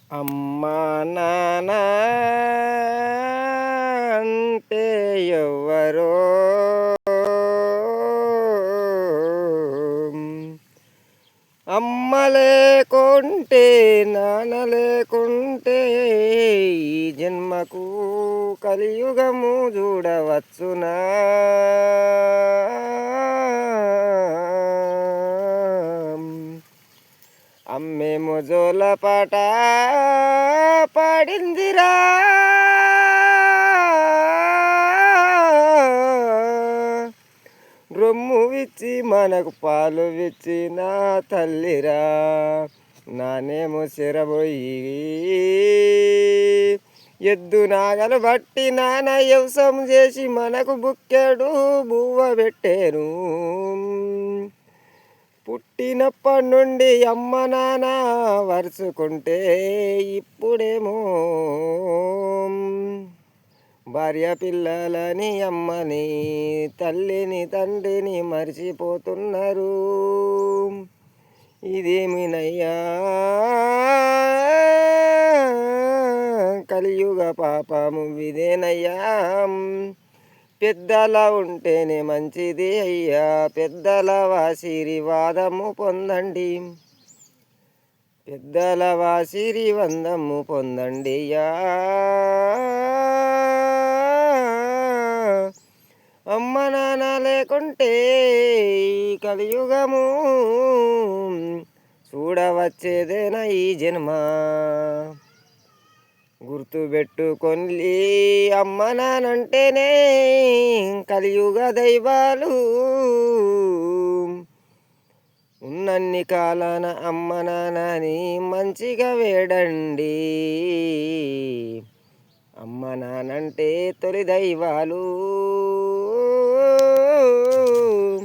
అమ్మా నాన్న అంటే ఎవ్వరో అమ్మ లేకుంటే నాన్న లేకుంటే ఈ జన్మకు కలియుగము చూడవచ్చునా. అమ్మేమో జోల పాట పాడిందిరా, రొమ్ము విచ్చి మనకు పాలు విచ్చి నా తల్లిరా. నానేమో చెరబోయి ఎద్దు నాగలు బట్టి నాన్న వ్యవసాయం చేసి మనకు బుక్కెడు బువ్వ పెట్టాను. పుట్టినప్పటి నుండి అమ్మ నాన్న వరుసుకుంటే ఇప్పుడేమో భార్య పిల్లలని అమ్మని తల్లిని తండ్రిని మర్చిపోతున్నారు. ఇదేమినయ్యా కలియుగ పాపము ఇదేనయ్యా. పెద్దల ఉంటేనే మంచిది అయ్యా, పెద్దల ఆశీర్వాదము పొందండి, పెద్దల ఆశీర్వాదము పొందండి అయ్యా. అమ్మ నాన్న లేకుంటే కలియుగము చూడవచ్చేదేనా ఈ జన్మ. గుర్తుపెట్టుకొని అమ్మ నానంటేనే కలియుగ దైవాలు. ఉన్నన్ని కాలాన అమ్మ నాన్నని మంచిగా వేడండి. అమ్మ నానంటే తొలి దైవాలు.